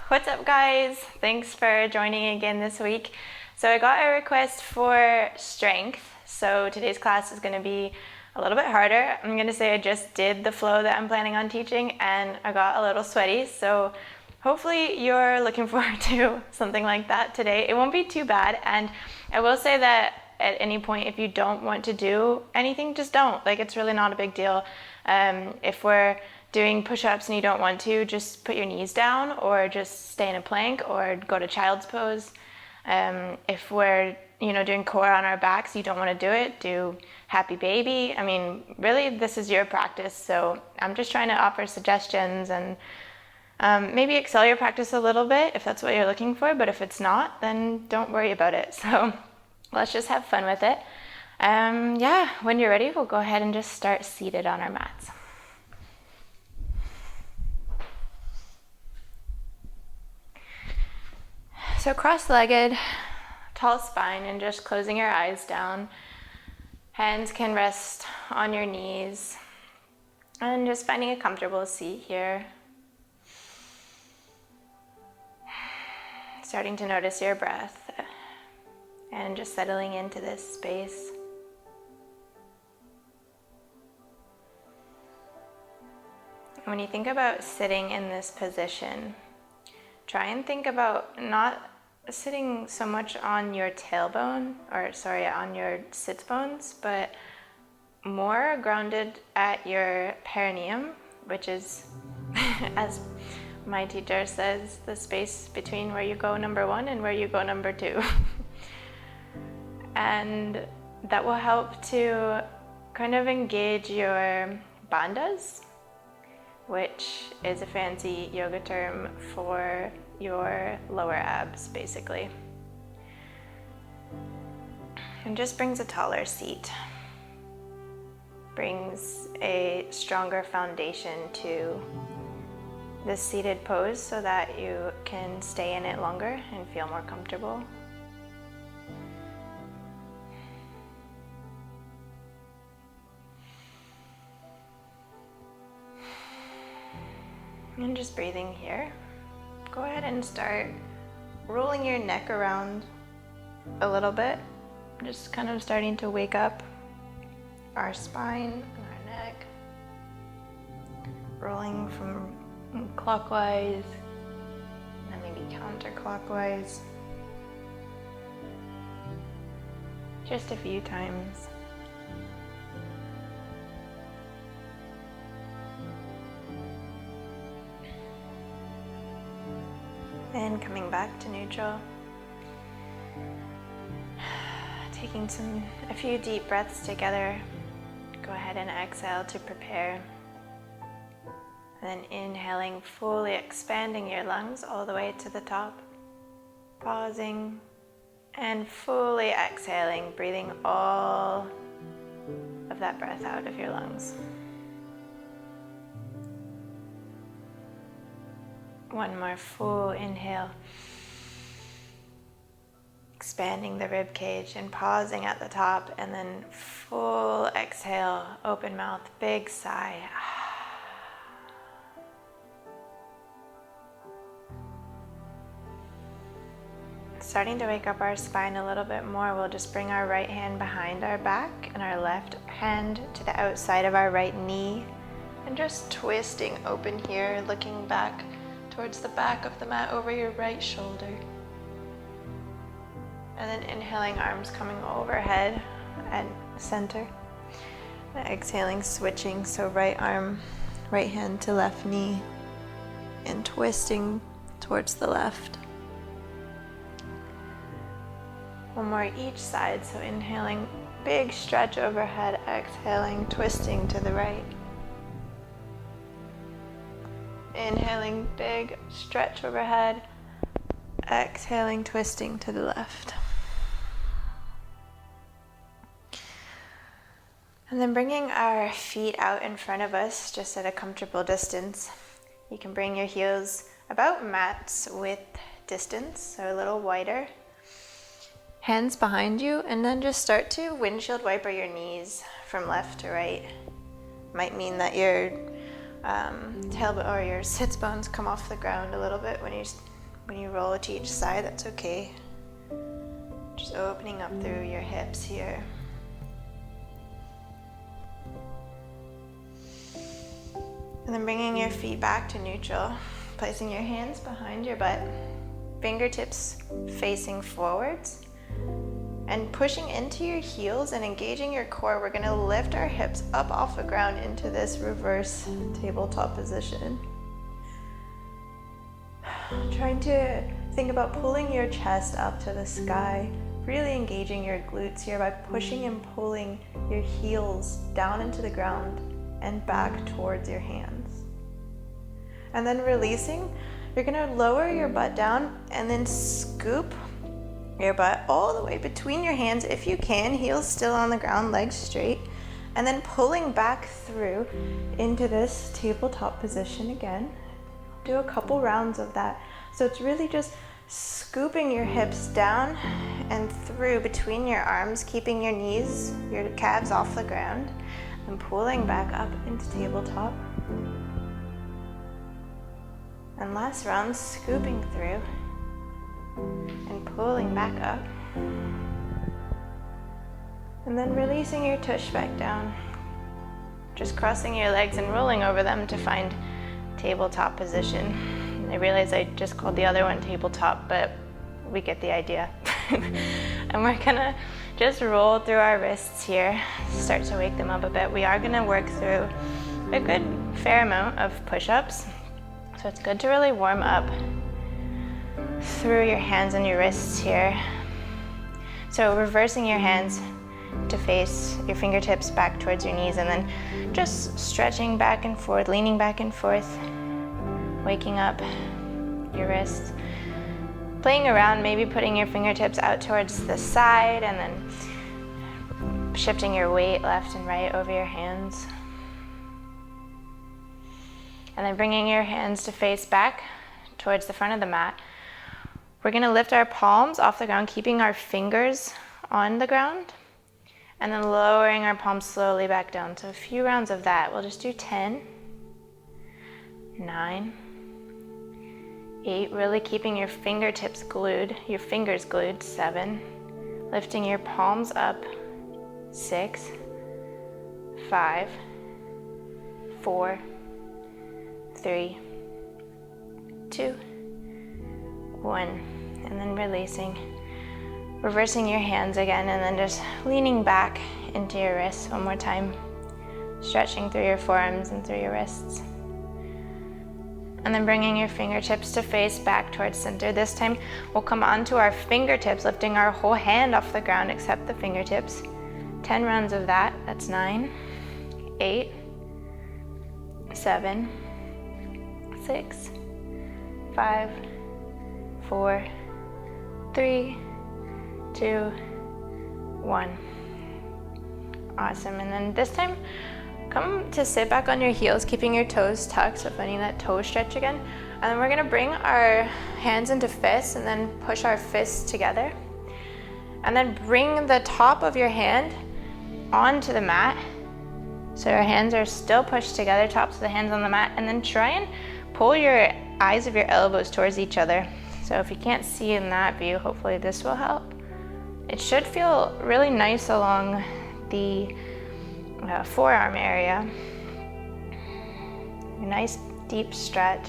What's up, guys? Thanks for joining again this week. So I got a request for strength. So today's class is going to be a little bit harder. I'm going to say I just did the flow that I'm planning on teaching and I got a little sweaty. So hopefully you're looking forward to something like that today. It won't be too bad. And I will say that at any point, if you don't want to do anything, just don't. Like, it's really not a big deal. If we're doing push-ups and you don't want to, just put your knees down or just stay in a plank or go to child's pose. If we're doing core on our backs, you don't want to do it, do happy baby. I mean, really, this is your practice. So I'm just trying to offer suggestions and maybe excel your practice a little bit if that's what you're looking for. But if it's not, then don't worry about it. So let's just have fun with it. Yeah, when you're ready, we'll go ahead and just start seated on our mats. So cross-legged, tall spine, and just closing your eyes down. Hands can rest on your knees. And just finding a comfortable seat here. Starting to notice your breath and just settling into this space. When you think about sitting in this position, try and think about not sitting so much on your tailbone, on your sits bones, but more grounded at your perineum, which is, as my teacher says, the space between where you go number one and where you go number two. And that will help to kind of engage your bandhas, which is a fancy yoga term for your lower abs, basically. And just brings a taller seat, brings a stronger foundation to this seated pose so that you can stay in it longer and feel more comfortable. And just breathing here. Go ahead and start rolling your neck around a little bit. Just kind of starting to wake up our spine and our neck. Rolling from clockwise and maybe counterclockwise. Just a few times. And coming back to neutral. Taking a few deep breaths together. Go ahead and exhale to prepare. And then inhaling, fully expanding your lungs all the way to the top. Pausing and fully exhaling, breathing all of that breath out of your lungs. One more full inhale, expanding the rib cage and pausing at the top, and then full exhale, open mouth, big sigh. Starting to wake up our spine a little bit more, we'll just bring our right hand behind our back and our left hand to the outside of our right knee, and just twisting open here, looking back towards the back of the mat over your right shoulder. And then inhaling, arms coming overhead and center. And exhaling, switching, so right arm, right hand to left knee, and twisting towards the left. One more each side, so inhaling, big stretch overhead, exhaling, twisting to the right. Inhaling, big stretch overhead, exhaling, twisting to the left. And then bringing our feet out in front of us, just at a comfortable distance. You can bring your heels about mat's width distance, so a little wider. Hands behind you, and then just start to windshield wiper your knees from left to right. Might mean that your tailbone or your sits bones come off the ground a little bit when you When you roll to each side, that's okay. Just opening up through your hips here. And then bringing your feet back to neutral, placing your hands behind your butt, fingertips facing forwards, and pushing into your heels and engaging your core. We're gonna lift our hips up off the ground into this reverse tabletop position. Trying to think about pulling your chest up to the sky, really engaging your glutes here by pushing and pulling your heels down into the ground and back towards your hands. And then releasing, you're gonna lower your butt down and then scoop your butt all the way between your hands if you can, heels still on the ground, legs straight, and then pulling back through into this tabletop position again. Do a couple rounds of that. So it's really just scooping your hips down and through between your arms, keeping your knees, your calves off the ground, and pulling back up into tabletop. And last round, scooping through and pulling back up. And then releasing your tush back down. Just crossing your legs and rolling over them to find tabletop position. I realize I just called the other one tabletop, but we get the idea. And we're gonna just roll through our wrists here, start to wake them up a bit. We are gonna work through a good fair amount of push-ups, so it's good to really warm up through your hands and your wrists here. So reversing your hands to face your fingertips back towards your knees, and then just stretching back and forth, leaning back and forth, waking up your wrists. Playing around, maybe putting your fingertips out towards the side and then shifting your weight left and right over your hands. And then bringing your hands to face back towards the front of the mat. We're gonna lift our palms off the ground, keeping our fingers on the ground, and then lowering our palms slowly back down. So a few rounds of that. We'll just do 10, 9, 8, really keeping your fingertips glued, your fingers glued, 7, lifting your palms up, 6, 5, 4, 3, 2, 1, and then releasing. Reversing your hands again, and then just leaning back into your wrists one more time, stretching through your forearms and through your wrists. And then bringing your fingertips to face back towards center. This time we'll come onto our fingertips, lifting our whole hand off the ground except the fingertips. 10 rounds of that. That's 9, 8, 7, 6, 5, 4, 3, 2, 1. Awesome. And then this time, come to sit back on your heels, keeping your toes tucked, so finding that toe stretch again. And then we're gonna bring our hands into fists and then push our fists together. And then bring the top of your hand onto the mat. So your hands are still pushed together, tops of the hands on the mat, and then try and pull your eyes of your elbows towards each other. So if you can't see in that view, hopefully this will help. It should feel really nice along the forearm area. A nice deep stretch.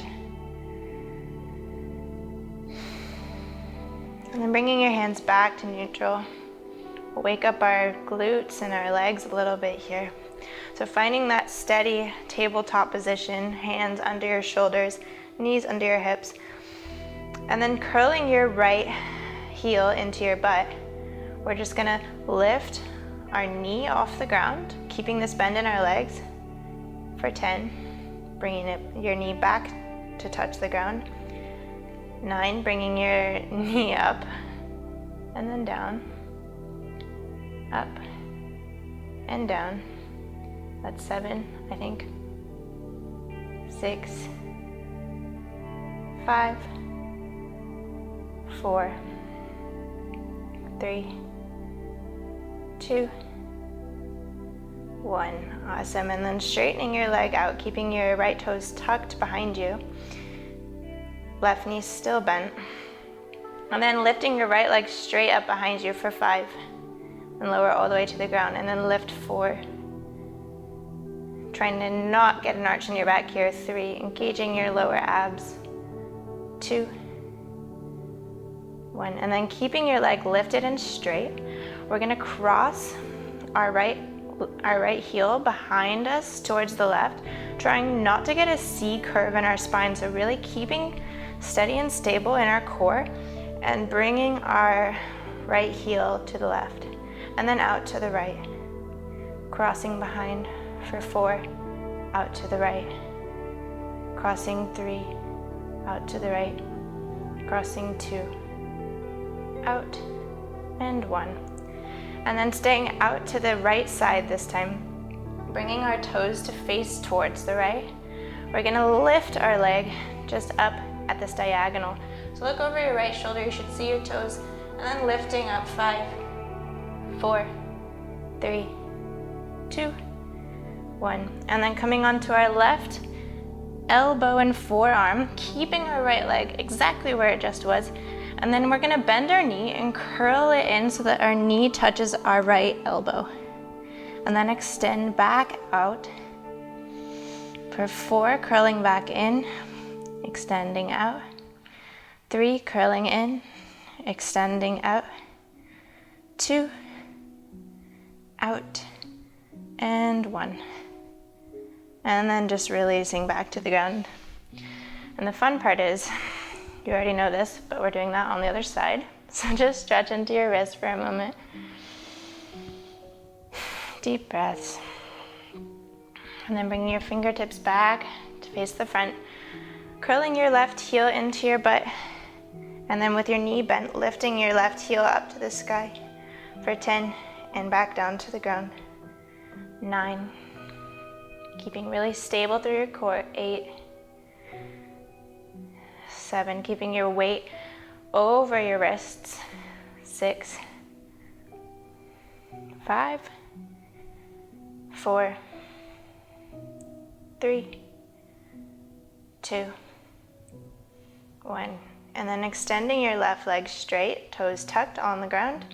And then bringing your hands back to neutral. We'll wake up our glutes and our legs a little bit here. So finding that steady tabletop position, hands under your shoulders, knees under your hips. And then curling your right heel into your butt. We're just gonna lift our knee off the ground, keeping this bend in our legs for 10, bringing your knee back to touch the ground. 9, bringing your knee up and then down, up and down. That's 7, I think. 6, 5, 4, 3, 2, 1. Awesome. And then straightening your leg out, keeping your right toes tucked behind you. left knee still bent. And then lifting your right leg straight up behind you for 5. And lower all the way to the ground. And then lift 4. Trying to not get an arch in your back here. 3. Engaging your lower abs. 2. 1. And then keeping your leg lifted and straight, we're going to cross our right heel behind us towards the left, trying not to get a C curve in our spine. So really keeping steady and stable in our core and bringing our right heel to the left and then out to the right. Crossing behind for 4, out to the right. Crossing 3, out to the right. Crossing 2, out, and 1. And then staying out to the right side this time, bringing our toes to face towards the right. We're gonna lift our leg just up at this diagonal. So look over your right shoulder, you should see your toes, and then lifting up 5, 4, 3, 2, 1. And then coming onto our left elbow and forearm, keeping our right leg exactly where it just was. And then we're gonna bend our knee and curl it in so that our knee touches our right elbow. And then extend back out for 4, curling back in, extending out. 3, curling in, extending out. 2, out, and 1. And then just releasing back to the ground. And the fun part is, you already know this, but we're doing that on the other side. So just stretch into your wrist for a moment. Deep breaths. And then bringing your fingertips back to face the front. Curling your left heel into your butt. And then with your knee bent, lifting your left heel up to the sky for 10 and back down to the ground. 9. Keeping really stable through your core. 8. 7. Keeping your weight over your wrists. 6. 5. 4. 3. 2. 1. And then extending your left leg straight, toes tucked on the ground.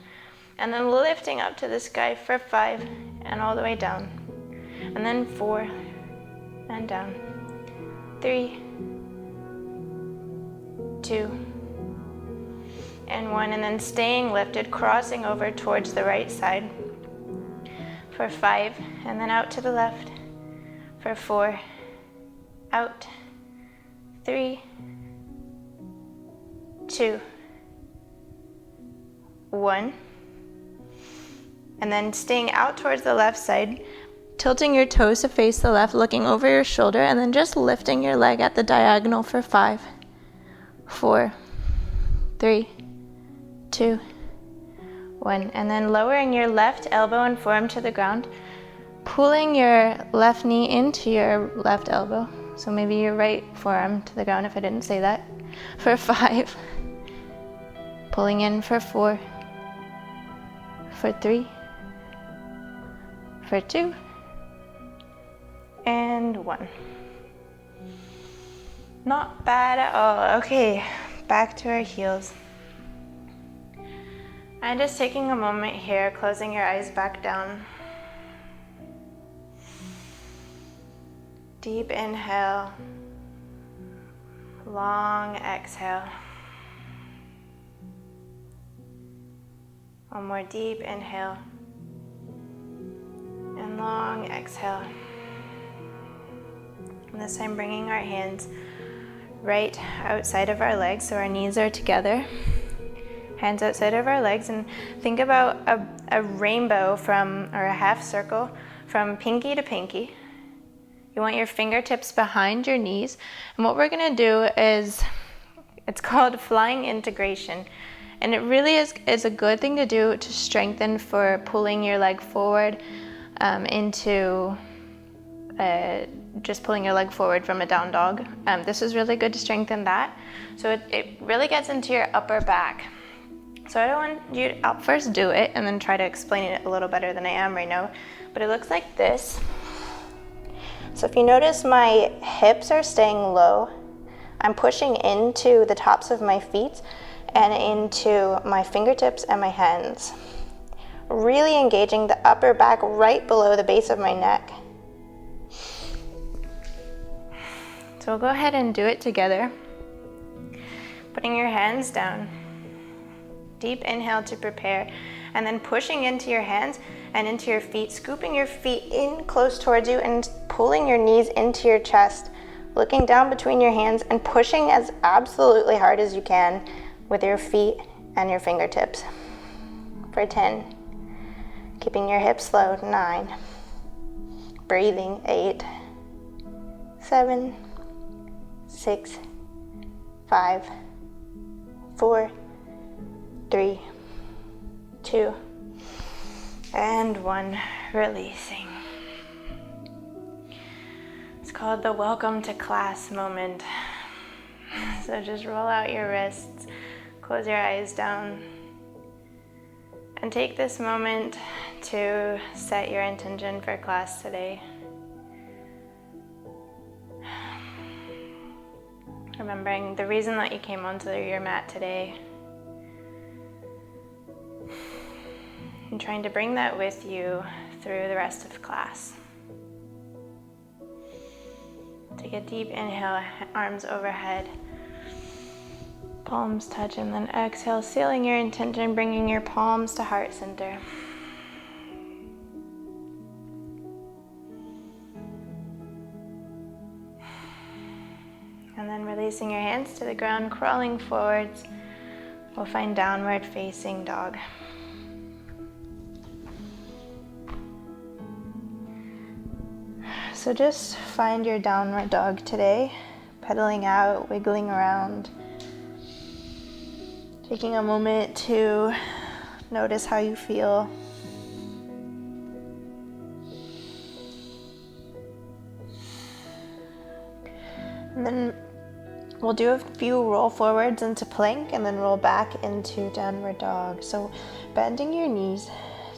And then lifting up to the sky for 5 and all the way down. And then 4 and down. 3, 2, and 1. And then staying lifted, crossing over towards the right side for 5 and then out to the left for 4, out, 3, 2, 1. And then staying out towards the left side, tilting your toes to face the left, looking over your shoulder, and then just lifting your leg at the diagonal for 5, 4, 3, 2, 1. And then lowering your left elbow and forearm to the ground, pulling your left knee into your left elbow. So maybe your right forearm to the ground if I didn't say that. For 5, pulling in for 4, for 3, for 2, and 1. Not bad at all. Okay, back to our heels. And just taking a moment here, closing your eyes back down. Deep inhale, long exhale. One more deep inhale and long exhale. And this time bringing our hands right outside of our legs so our knees are together. Hands outside of our legs, and think about a rainbow or a half circle from pinky to pinky. You want your fingertips behind your knees. And what we're gonna do is, it's called flying integration. And it really is a good thing to do to strengthen for pulling your leg forward into just pulling your leg forward from a down dog. This is really good to strengthen that. So it really gets into your upper back. So I don't want you, I'll first do it and then try to explain it a little better than I am right now. But it looks like this. So if you notice, my hips are staying low. I'm pushing into the tops of my feet and into my fingertips and my hands. Really engaging the upper back right below the base of my neck. So we'll go ahead and do it together. Putting your hands down. Deep inhale to prepare, and then pushing into your hands and into your feet, scooping your feet in close towards you and pulling your knees into your chest, looking down between your hands and pushing as absolutely hard as you can with your feet and your fingertips. For 10, keeping your hips low, 9, breathing, 8, 7, 6, 5, 4, 3, 2, and 1, releasing. It's called the welcome to class moment. So just roll out your wrists, close your eyes down, and take this moment to set your intention for class today. Remembering the reason that you came onto your mat today, and trying to bring that with you through the rest of class. Take a deep inhale, arms overhead, palms touch, and then exhale, sealing your intention, bringing your palms to heart center. And then releasing your hands to the ground, crawling forwards, we'll find downward facing dog. So just find your downward dog today, pedaling out, wiggling around, taking a moment to notice how you feel. And then we'll do a few roll forwards into plank and then roll back into downward dog. So bending your knees,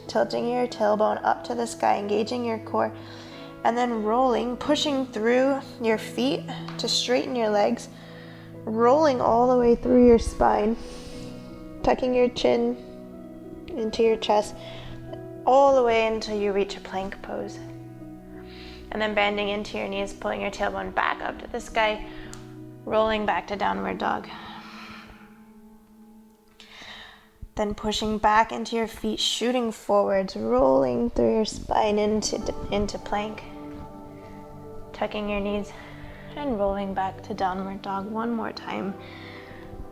tilting your tailbone up to the sky, engaging your core, and then rolling, pushing through your feet to straighten your legs, rolling all the way through your spine, tucking your chin into your chest, all the way until you reach a plank pose. And then bending into your knees, pulling your tailbone back up to the sky, rolling back to downward dog. Then pushing back into your feet, shooting forwards, rolling through your spine into plank. Tucking your knees and rolling back to downward dog one more time.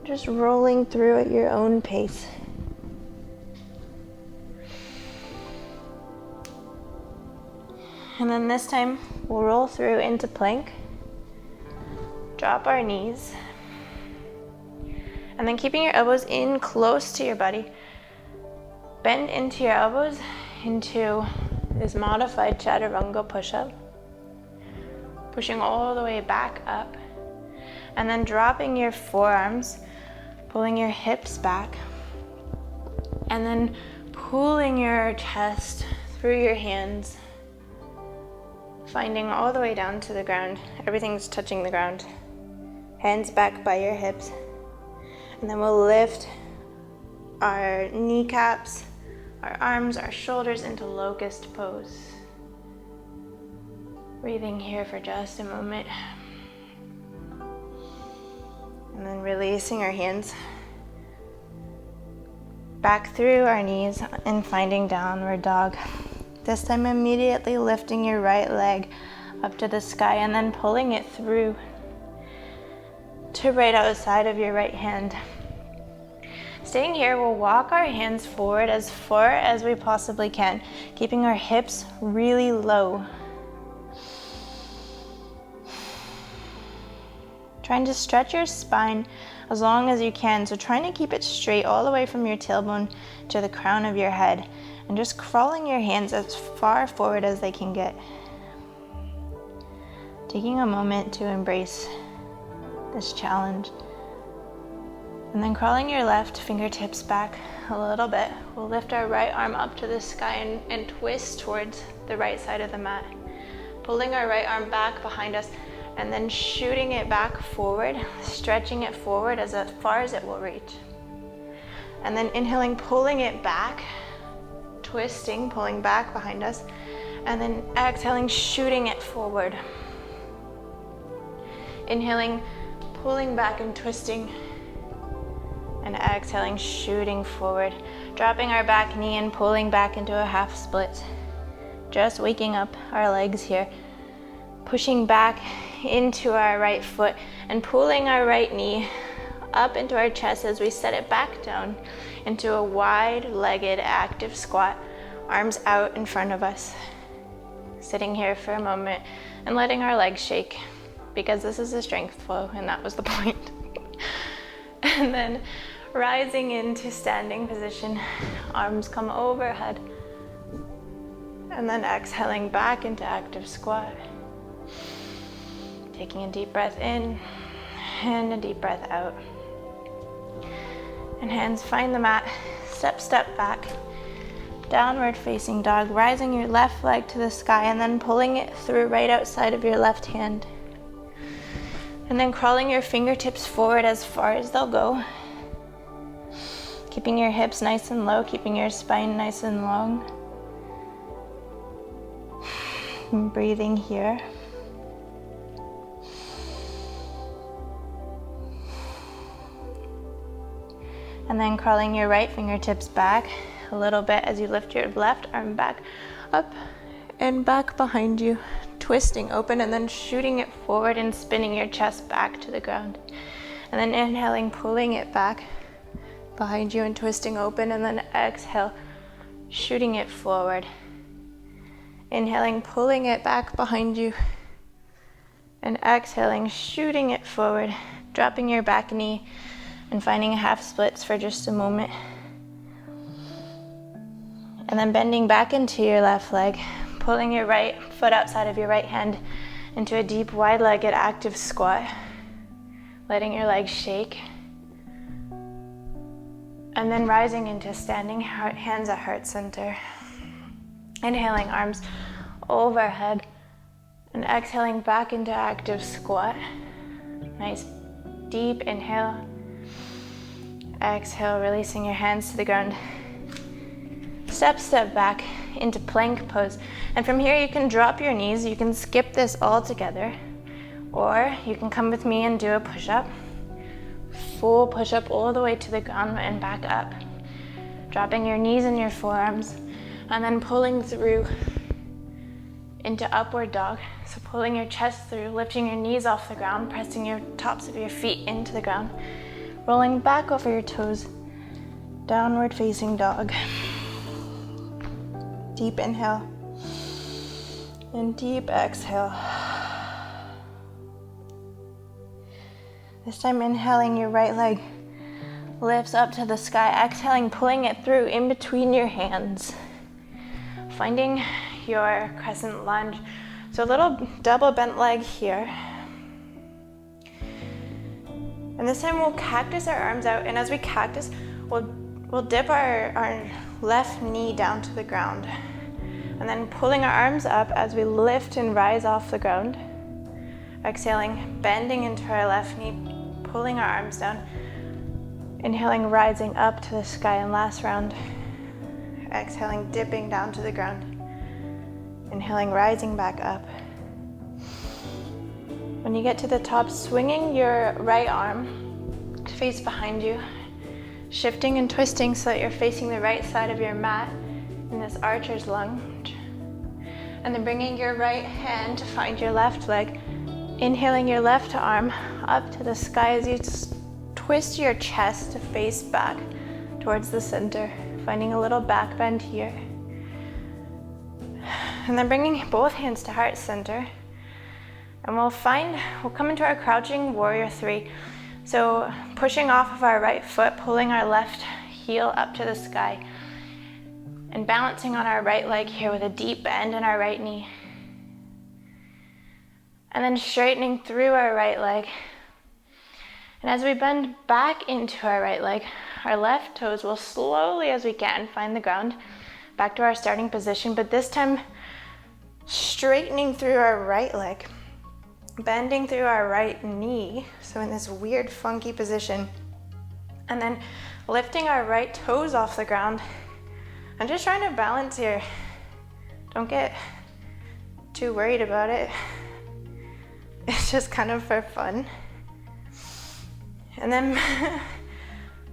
Just rolling through at your own pace. And then this time we'll roll through into plank. Drop our knees. And then keeping your elbows in close to your body, bend into your elbows into this modified chaturanga push-up, pushing all the way back up, and then dropping your forearms, pulling your hips back, and then pulling your chest through your hands, finding all the way down to the ground. Everything's touching the ground. Hands back by your hips. And then we'll lift our kneecaps, our arms, our shoulders into locust pose. Breathing here for just a moment. And then releasing our hands back through our knees and finding downward dog. This time immediately lifting your right leg up to the sky and then pulling it through to right outside of your right hand. Staying here, we'll walk our hands forward as far as we possibly can, keeping our hips really low. Trying to stretch your spine as long as you can, so trying to keep it straight all the way from your tailbone to the crown of your head, and just crawling your hands as far forward as they can get. Taking a moment to embrace this challenge. And then crawling your left fingertips back a little bit. We'll lift our right arm up to the sky and twist towards the right side of the mat. Pulling our right arm back behind us, and then shooting it back forward, stretching it forward as far as it will reach. And then inhaling, pulling it back, twisting, pulling back behind us, and then exhaling, shooting it forward. Inhaling, pulling back and twisting, and exhaling, shooting forward. Dropping our back knee and pulling back into a half split. Just waking up our legs here. Pushing back into our right foot and pulling our right knee up into our chest as we set it back down into a wide-legged active squat, arms out in front of us. Sitting here for a moment and letting our legs shake, because this is a strength flow and that was the point. And then rising into standing position, arms come overhead, and then exhaling back into active squat. Taking a deep breath in and a deep breath out. And hands find the mat, step back. Downward facing dog, rising your left leg to the sky and then pulling it through right outside of your left hand. And then crawling your fingertips forward as far as they'll go. Keeping your hips nice and low, keeping your spine nice and long. And breathing here. And then crawling your right fingertips back a little bit as you lift your left arm back up and back behind you, twisting open and then shooting it forward and spinning your chest back to the ground. And then inhaling, pulling it back behind you and twisting open, and then exhale, shooting it forward. Inhaling, pulling it back behind you, and exhaling, shooting it forward, dropping your back knee and finding half splits for just a moment. And then bending back into your left leg, pulling your right foot outside of your right hand into a deep, wide-legged active squat, letting your legs shake. And then rising into standing, hands at heart center. Inhaling, arms overhead, and exhaling back into active squat. Nice deep inhale. Exhale, releasing your hands to the ground. Step back into plank pose. And from here you can drop your knees. You can skip this all together. Or you can come with me and do a push-up. Full push-up all the way to the ground and back up. Dropping your knees and your forearms. And then pulling through into upward dog. So pulling your chest through, lifting your knees off the ground, pressing your tops of your feet into the ground. Rolling back over your toes, downward facing dog. Deep inhale and deep exhale. This time inhaling, your right leg lifts up to the sky. Exhaling, pulling it through in between your hands. Finding your crescent lunge. So a little double bent leg here. And this time we'll cactus our arms out, and as we cactus, we'll dip our left knee down to the ground. And then pulling our arms up as we lift and rise off the ground. Exhaling, bending into our left knee, pulling our arms down. Inhaling, rising up to the sky, and last round. Exhaling, dipping down to the ground. Inhaling, rising back up. When you get to the top, swinging your right arm to face behind you, shifting and twisting so that you're facing the right side of your mat in this archer's lunge. And then bringing your right hand to find your left leg. Inhaling your left arm up to the sky as you twist your chest to face back towards the center, finding a little back bend here. And then bringing both hands to heart center. And we'll come into our crouching warrior 3. So pushing off of our right foot, pulling our left heel up to the sky, and balancing on our right leg here with a deep bend in our right knee. And then straightening through our right leg. And as we bend back into our right leg, our left toes will slowly as we can find the ground, back to our starting position, but this time straightening through our right leg. bending through our right knee, so in this weird funky position, and then lifting our right toes off the ground. I'm just trying to balance here. Don't get too worried about it. It's just kind of for fun. And then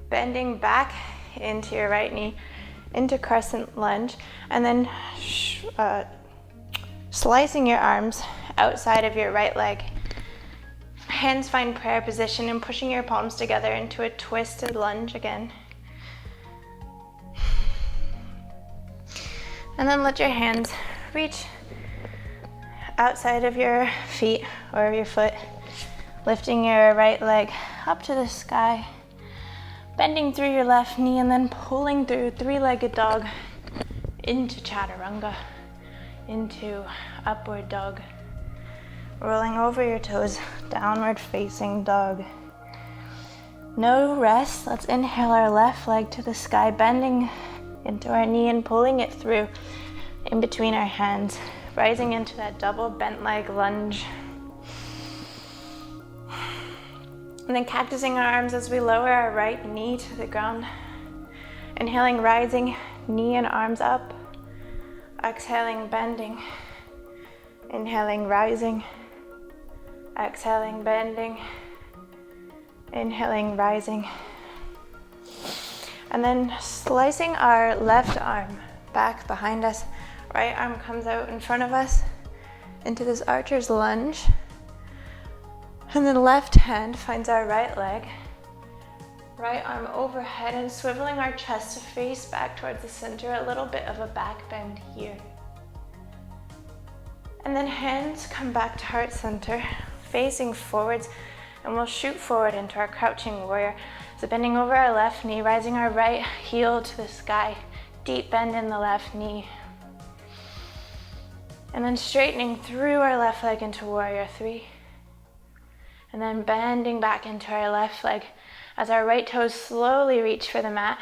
bending back into your right knee, into crescent lunge, and then slicing your arms outside of your right leg. Hands find prayer position and pushing your palms together into a twisted lunge again. And then let your hands reach outside of your feet or your foot, lifting your right leg up to the sky, bending through your left knee, and then pulling through three-legged dog into chaturanga, into upward dog. Rolling over your toes, downward facing dog. No rest. Let's inhale our left leg to the sky, bending into our knee and pulling it through in between our hands, rising into that double bent leg lunge. And then cactusing our arms as we lower our right knee to the ground. Inhaling, rising, knee and arms up. Exhaling, bending. Inhaling, rising. Exhaling, bending. Inhaling, rising. And then slicing our left arm back behind us. Right arm comes out in front of us into this archer's lunge. And then left hand finds our right leg. Right arm overhead and swiveling our chest to face back towards the center, a little bit of a back bend here. And then hands come back to heart center, facing forwards, and we'll shoot forward into our crouching warrior. So bending over our left knee, rising our right heel to the sky, deep bend in the left knee. And then straightening through our left leg into warrior three. And then bending back into our left leg as our right toes slowly reach for the mat.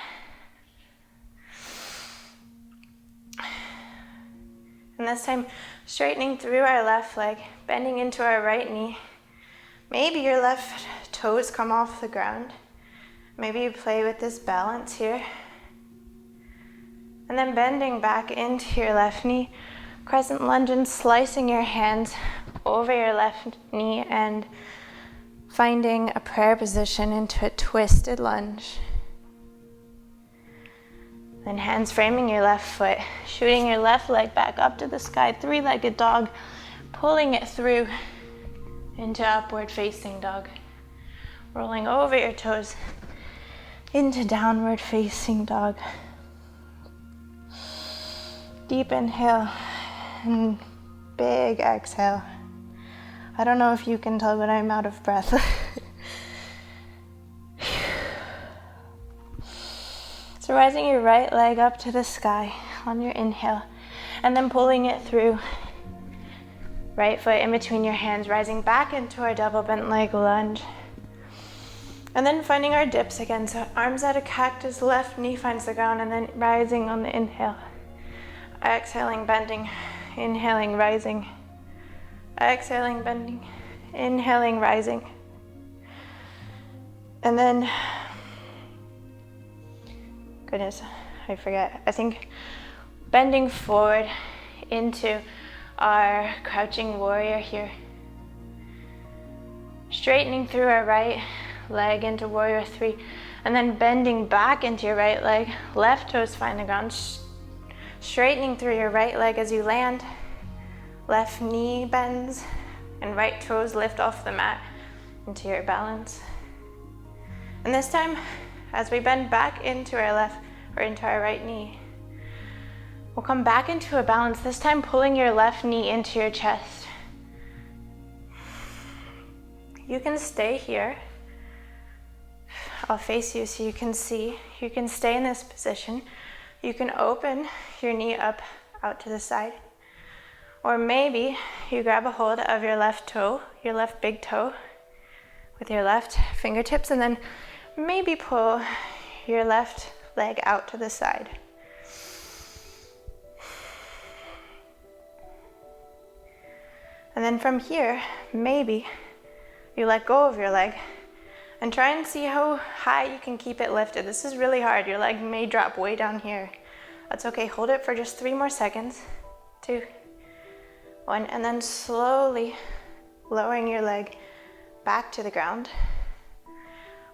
And this time, straightening through our left leg, bending into our right knee. Maybe your left toes come off the ground. Maybe you play with this balance here. And then bending back into your left knee, crescent lunge and slicing your hands over your left knee and finding a prayer position into a twisted lunge. Then hands framing your left foot, shooting your left leg back up to the sky, three-legged dog, pulling it through into upward facing dog. Rolling over your toes into downward facing dog. Deep inhale and big exhale. I don't know if you can tell, but I'm out of breath. So rising your right leg up to the sky on your inhale, and then pulling it through. Right foot in between your hands, rising back into our double bent leg lunge. And then finding our dips again. So arms at a cactus, left knee finds the ground, and then rising on the inhale. Exhaling, bending, inhaling, rising. Exhaling, bending, inhaling, rising. And then, goodness, I forget. I think bending forward into our crouching warrior here. Straightening through our right leg into warrior three, and then bending back into your right leg. Left toes find the ground. Straightening through your right leg as you land. Left knee bends and right toes lift off the mat into your balance. And this time, as we bend back into our left or into our right knee, we'll come back into a balance, this time pulling your left knee into your chest. You can stay here. I'll face you so you can see. You can stay in this position. You can open your knee up out to the side. Or maybe you grab a hold of your left toe, your left big toe, with your left fingertips, and then maybe pull your left leg out to the side. And And then from here, maybe you let go of your leg and try and see how high you can keep it lifted. This is really hard. Your leg may drop way down here. That's okay. Hold it for just 3 more seconds. 2, 1, and then slowly lowering your leg back to the ground.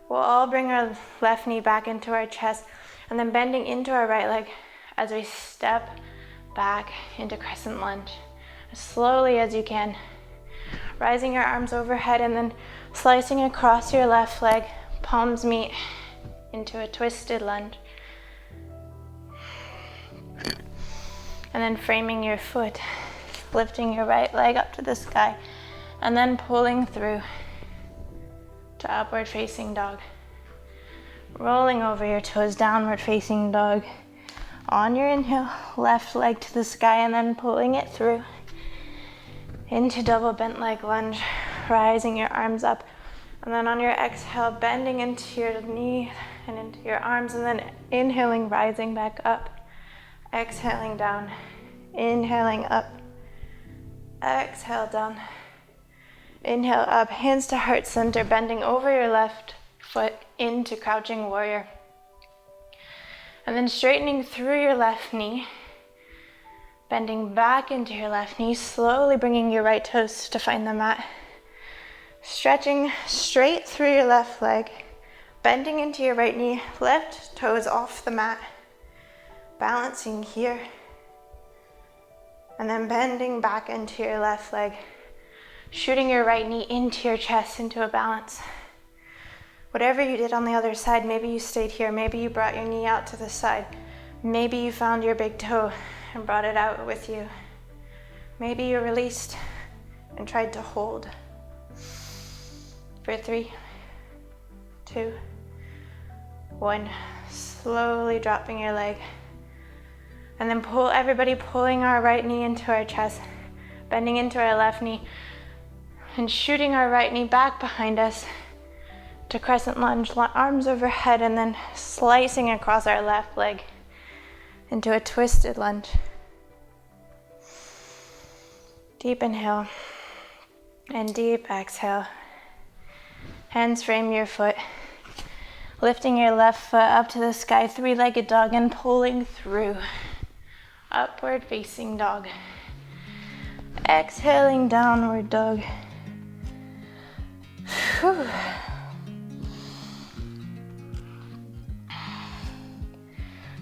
We'll all bring our left knee back into our chest and then bending into our right leg as we step back into crescent lunge. As slowly as you can. Rising your arms overhead and then slicing across your left leg, palms meet into a twisted lunge. And then framing your foot, lifting your right leg up to the sky, and then pulling through to upward facing dog. Rolling over your toes, downward facing dog. On your inhale, left leg to the sky and then pulling it through into double bent leg lunge, rising your arms up. And then on your exhale, bending into your knee and into your arms, and then inhaling, rising back up. Exhaling down, inhaling up, exhale down, inhale up, hands to heart center, bending over your left foot into crouching warrior. And then straightening through your left knee, bending back into your left knee, slowly bringing your right toes to find the mat. Stretching straight through your left leg, bending into your right knee, left toes off the mat. Balancing here, and then bending back into your left leg, shooting your right knee into your chest, into a balance. Whatever you did on the other side, maybe you stayed here, maybe you brought your knee out to the side, maybe you found your big toe and brought it out with you. Maybe you released and tried to hold. For 3, 2, 1, slowly dropping your leg. And then everybody pulling our right knee into our chest, bending into our left knee, and shooting our right knee back behind us to crescent lunge, arms overhead, and then slicing across our left leg into a twisted lunge. Deep inhale and deep exhale. Hands frame your foot, lifting your left foot up to the sky, 3-legged dog, and pulling through. Upward facing dog. Exhaling, downward dog. Whew.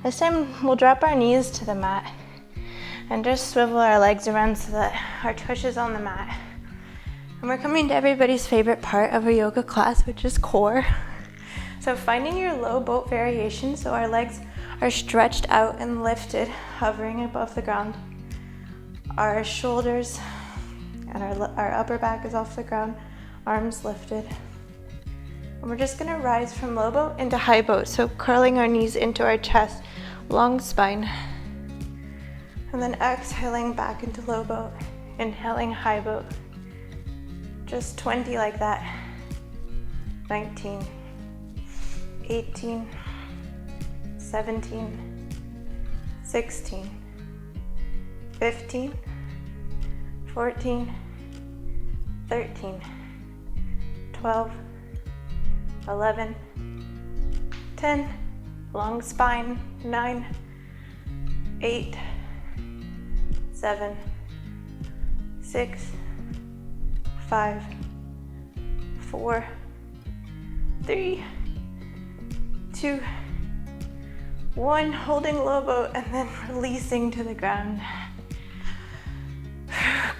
This time we'll drop our knees to the mat and just swivel our legs around so that our tush is on the mat. And we're coming to everybody's favorite part of a yoga class, which is core. So finding your low boat variation, so our legs are stretched out and lifted, hovering above the ground. Our shoulders and our upper back is off the ground, arms lifted. And we're just gonna rise from low boat into high boat, so curling our knees into our chest, long spine. And then exhaling back into low boat, inhaling high boat. Just 20 like that. 19, 18, 17, 16, 15, 14, 13, 12, 11, 10, long spine, 9, 8, 7, 6, 5, 4, 3, 2, 1, holding low boat and then releasing to the ground.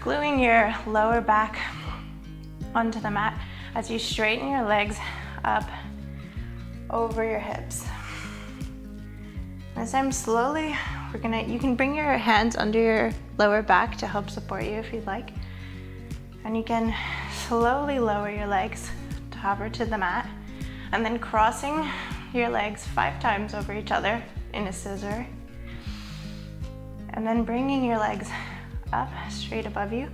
Gluing your lower back onto the mat as you straighten your legs up over your hips. This time slowly, you can bring your hands under your lower back to help support you if you'd like. And you can slowly lower your legs to hover to the mat and then crossing your legs 5 times over each other in a scissor. And then bringing your legs up straight above you.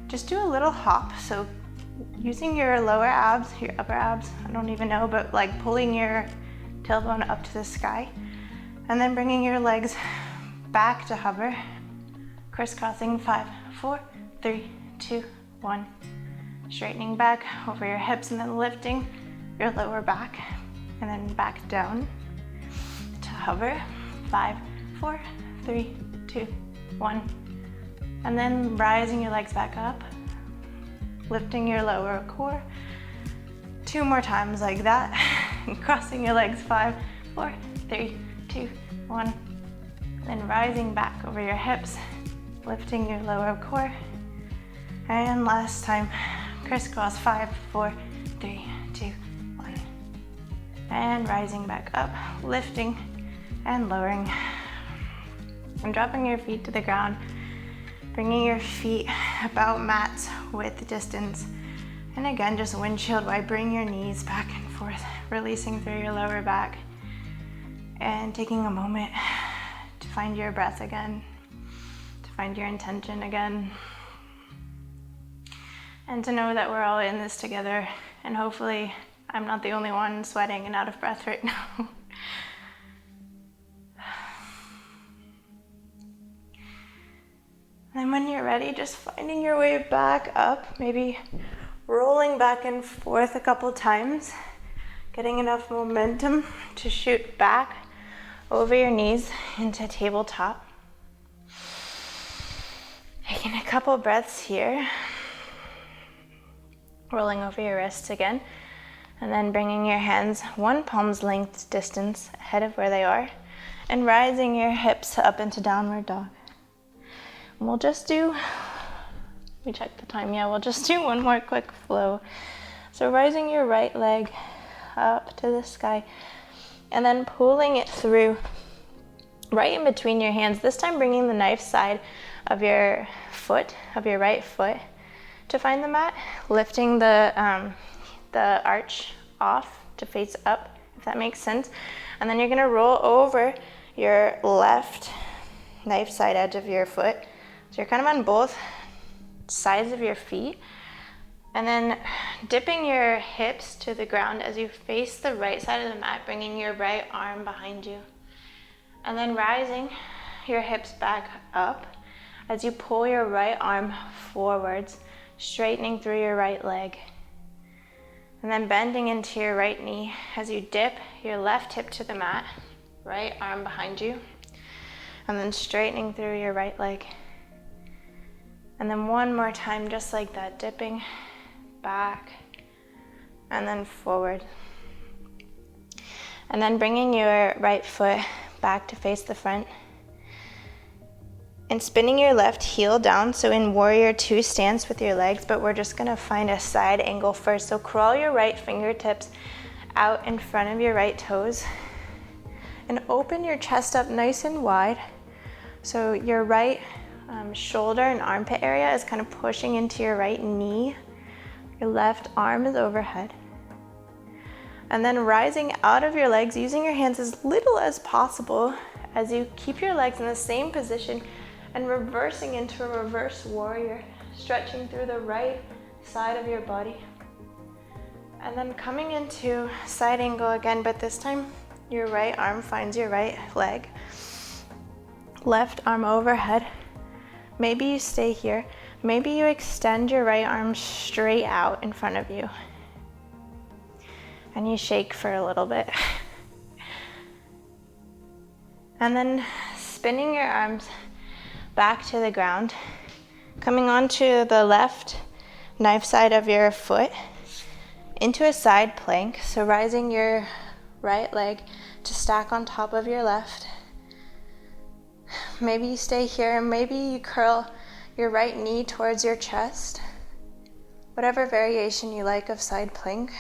Just do a little hop. So using your lower abs, your upper abs, I don't even know, but like pulling your tailbone up to the sky. And then bringing your legs back to hover. Crisscrossing 5, 4, 3, 2, 1. Straightening back over your hips and then lifting your lower back and then back down to hover. 5, 4, 3, 2, 1. And then rising your legs back up, lifting your lower core. 2 more times like that. Crossing your legs. 5, 4, 3, 2, 1. Then rising back over your hips, lifting your lower core. And last time, crisscross. 5, 4, 3, 2, 1. And rising back up, lifting and lowering. And dropping your feet to the ground, bringing your feet about mat width distance. And again, just windshield while bring your knees back and forth, releasing through your lower back. And taking a moment to find your breath again, to find your intention again. And to know that we're all in this together, and hopefully I'm not the only one sweating and out of breath right now. And when you're ready, just finding your way back up, maybe rolling back and forth a couple times, getting enough momentum to shoot back over your knees into tabletop. Taking a couple breaths here. Rolling over your wrists again, and then bringing your hands 1 palm's length distance ahead of where they are, and rising your hips up into downward dog. And we'll just do, we check the time, yeah, we'll just do 1 more quick flow. So rising your right leg up to the sky, and then pulling it through right in between your hands, this time bringing the knife side of your foot, of your right foot, to find the mat, lifting the arch off to face up, if that makes sense. And then you're gonna roll over your left knife side edge of your foot. So you're kind of on both sides of your feet. And then dipping your hips to the ground as you face the right side of the mat, bringing your right arm behind you. And then rising your hips back up as you pull your right arm forwards, straightening through your right leg. And then bending into your right knee as you dip your left hip to the mat, right arm behind you, and then straightening through your right leg. And then 1 more time, just like that, dipping back and then forward. And then bringing your right foot back to face the front. And spinning your left heel down, so in warrior 2 stance with your legs, but we're just gonna find a side angle first. So crawl your right fingertips out in front of your right toes and open your chest up nice and wide. So your right shoulder and armpit area is kind of pushing into your right knee. Your left arm is overhead. And then rising out of your legs, using your hands as little as possible as you keep your legs in the same position, and reversing into a reverse warrior, stretching through the right side of your body. And then coming into side angle again, but this time your right arm finds your right leg. Left arm overhead. Maybe you stay here. Maybe you extend your right arm straight out in front of you. And you shake for a little bit. And then spinning your arms back to the ground, coming onto the left knife side of your foot into a side plank. So rising your right leg to stack on top of your left. Maybe you stay here, maybe you curl your right knee towards your chest. Whatever variation you like of side plank.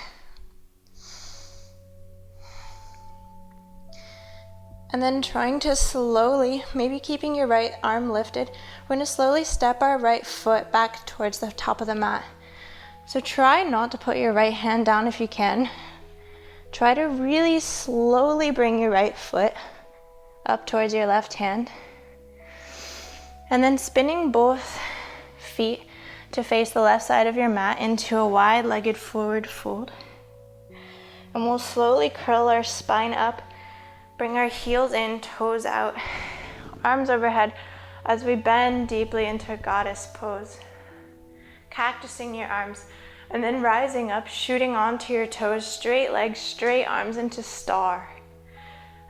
And then trying to slowly, maybe keeping your right arm lifted, we're going to slowly step our right foot back towards the top of the mat. So try not to put your right hand down if you can. Try to really slowly bring your right foot up towards your left hand. And then spinning both feet to face the left side of your mat into a wide-legged forward fold. And we'll slowly curl our spine up. Bring our heels in, toes out, arms overhead as we bend deeply into a goddess pose. cactusing your arms, and then rising up, shooting onto your toes, straight legs, straight arms into star.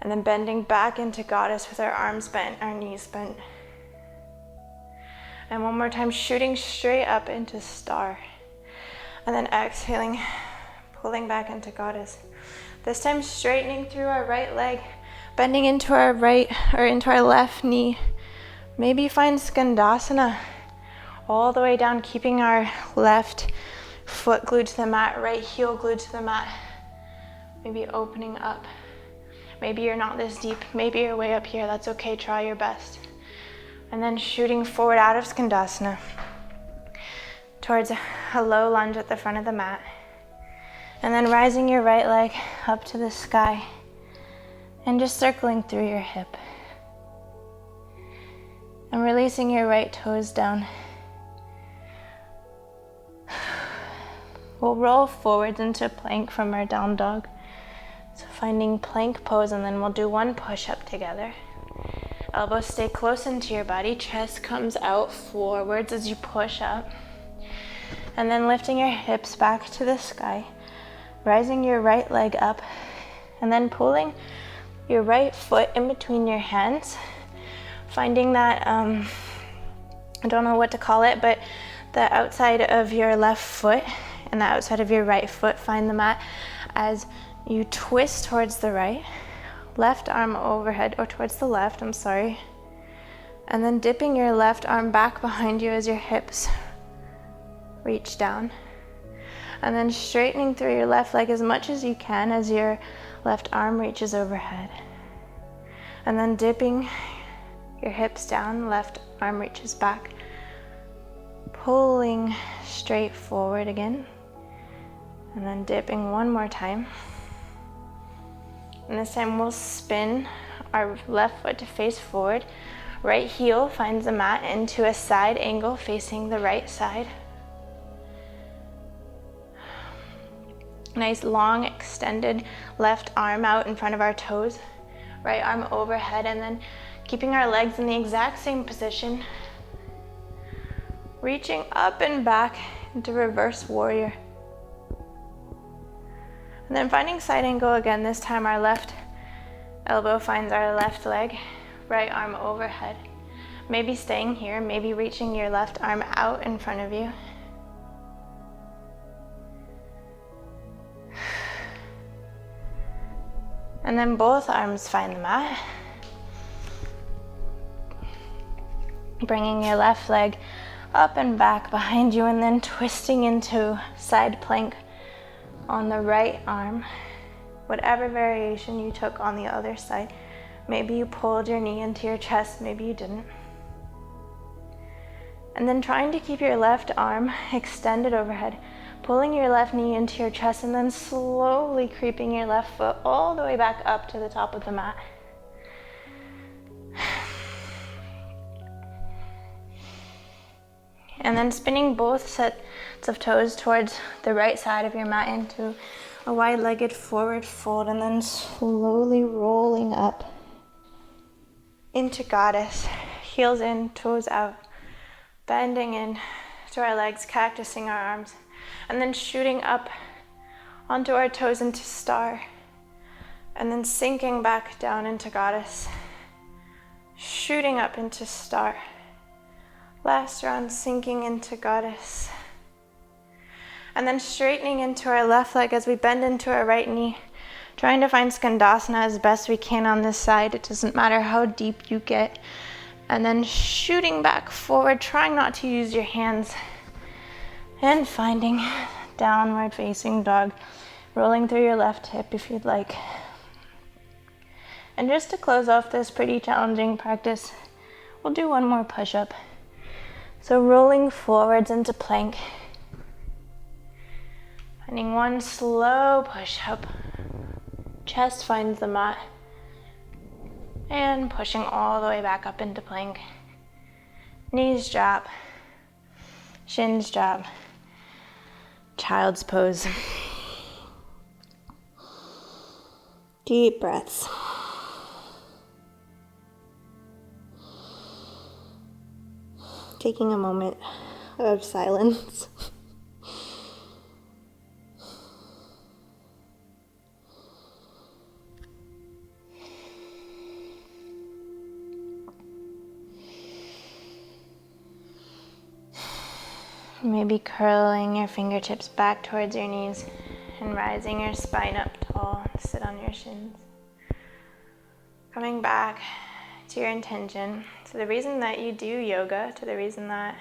And then bending back into goddess with our arms bent, our knees bent. And one more time, shooting straight up into star. And then exhaling, pulling back into goddess. This time straightening through our right leg, bending into our right or into our left knee. Maybe find Skandasana all the way down, keeping our left foot glued to the mat, right heel glued to the mat. Maybe opening up. Maybe you're not this deep. Maybe you're way up here. That's okay. Try your best. And then shooting forward out of Skandasana towards a low lunge at the front of the mat. And then rising your right leg up to the sky and just circling through your hip. And releasing your right toes down. We'll roll forwards into plank from our down dog. So finding plank pose, and then we'll do one push-up together. Elbows stay close into your body, chest comes out forwards as you push up. And then lifting your hips back to the sky, rising your right leg up, and then pulling your right foot in between your hands. Finding that, I don't know what to call it, but the outside of your left foot and the outside of your right foot, find the mat as you twist towards the right, left arm overhead, or towards the left, I'm sorry. And then dipping your left arm back behind you as your hips reach down. And then straightening through your left leg as much as you can as your left arm reaches overhead. And then dipping your hips down, left arm reaches back. Pulling straight forward again. And then dipping one more time. And this time we'll spin our left foot to face forward. Right heel finds the mat into a side angle facing the right side. Nice long extended left arm out in front of our toes. Right arm overhead, and then keeping our legs in the exact same position. Reaching up and back into reverse warrior. And then finding side angle again. This time our left elbow finds our left leg, right arm overhead. Maybe staying here, maybe reaching your left arm out in front of you. And then both arms find the mat. Bringing your left leg up and back behind you, and then twisting into side plank on the right arm. Whatever variation you took on the other side. Maybe you pulled your knee into your chest, maybe you didn't. And then trying to keep your left arm extended overhead, pulling your left knee into your chest, and then slowly creeping your left foot all the way back up to the top of the mat. And then spinning both sets of toes towards the right side of your mat into a wide-legged forward fold, and then slowly rolling up into goddess. Heels in, toes out, bending in to our legs, cactusing our arms, and then shooting up onto our toes into star, and then sinking back down into goddess, shooting up into star. Last round, sinking into goddess. And then straightening into our left leg as we bend into our right knee. Trying to find Skandasana as best we can on this side. It doesn't matter how deep you get. And then shooting back forward, trying not to use your hands. And finding downward facing dog. Rolling through your left hip if you'd like. And just to close off this pretty challenging practice, we'll do one more push-up. So rolling forwards into plank. Finding one slow push-up. Chest finds the mat. And pushing all the way back up into plank. Knees drop. Shins drop. Child's pose. Deep breaths. Taking a moment of silence. Maybe curling your fingertips back towards your knees and rising your spine up tall. Sit on your shins. Coming back to your intention, to the reason that you do yoga, to the reason that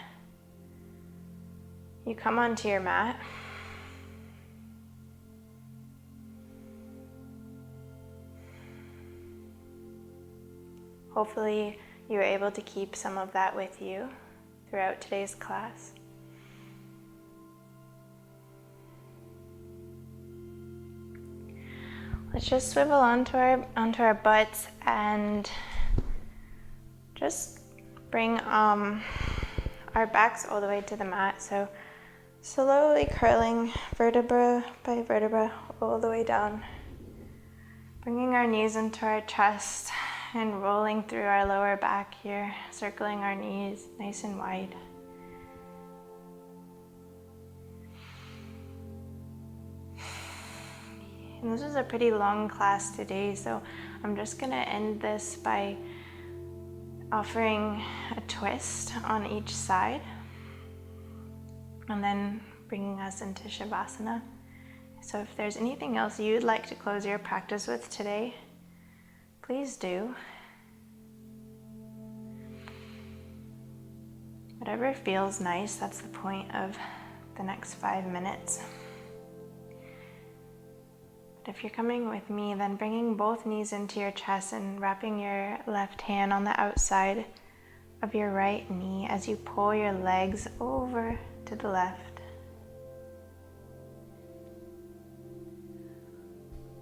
you come onto your mat. Hopefully you were able to keep some of that with you throughout today's class. Let's just swivel onto our butts and just bring our backs all the way to the mat. So slowly curling vertebra by vertebra all the way down. Bringing our knees into our chest and rolling through our lower back here, circling our knees nice and wide. And this is a pretty long class today, so I'm just gonna end this by offering a twist on each side and then bringing us into Shavasana. So if there's anything else you'd like to close your practice with today, please do. Whatever feels nice, that's the point of the next 5 minutes. If you're coming with me, then bringing both knees into your chest and wrapping your left hand on the outside of your right knee as you pull your legs over to the left.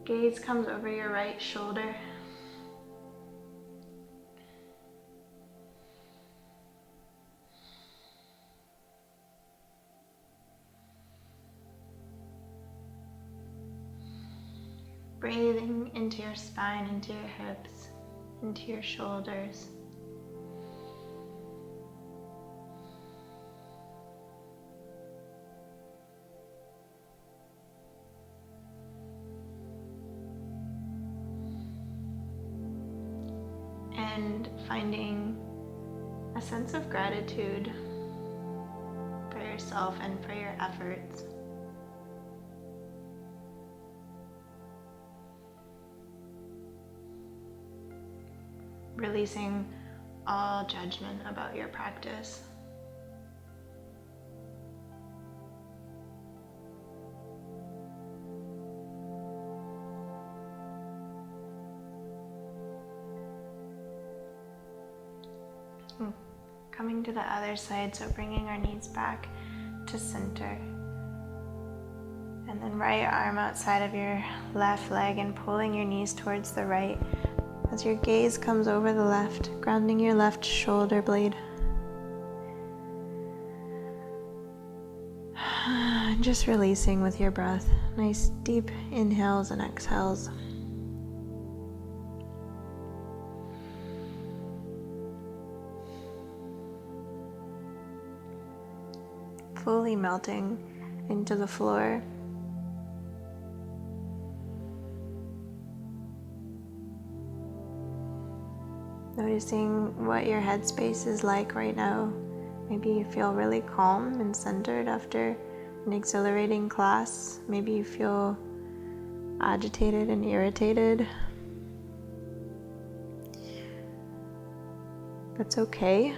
Gaze comes over your right shoulder. Breathing into your spine, into your hips, into your shoulders. And finding a sense of gratitude for yourself and for your efforts. Releasing all judgment about your practice. Coming to the other side, so bringing our knees back to center. And then right arm outside of your left leg and pulling your knees towards the right. As your gaze comes over the left, grounding your left shoulder blade. And just releasing with your breath. Nice deep inhales and exhales. Fully melting into the floor. Noticing what your headspace is like right now. Maybe you feel really calm and centered after an exhilarating class. Maybe you feel agitated and irritated. That's okay.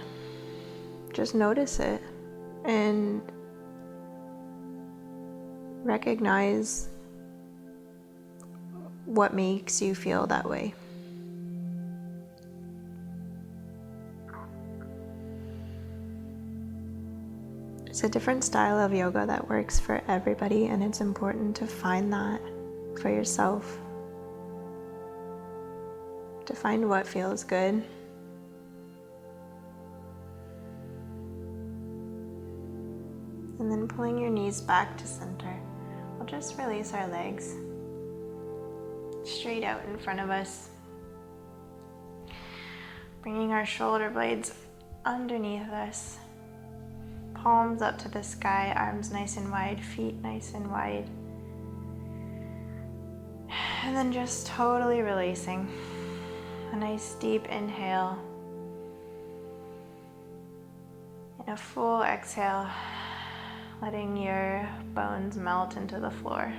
Just notice it and recognize what makes you feel that way. It's a different style of yoga that works for everybody, and it's important to find that for yourself. To find what feels good. And then pulling your knees back to center. We'll just release our legs straight out in front of us. Bringing our shoulder blades underneath us. palms up to the sky, arms nice and wide, feet nice and wide. And then just totally releasing. A nice deep inhale. And a full exhale, letting your bones melt into the floor.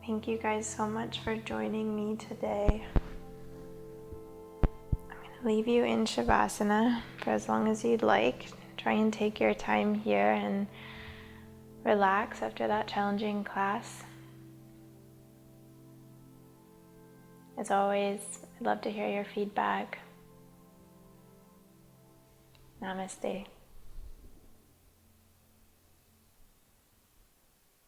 Thank you guys so much for joining me today. I'm going to leave you in Shavasana for as long as you'd like. Try and take your time here and relax after that challenging class. As always, I'd love to hear your feedback. Namaste.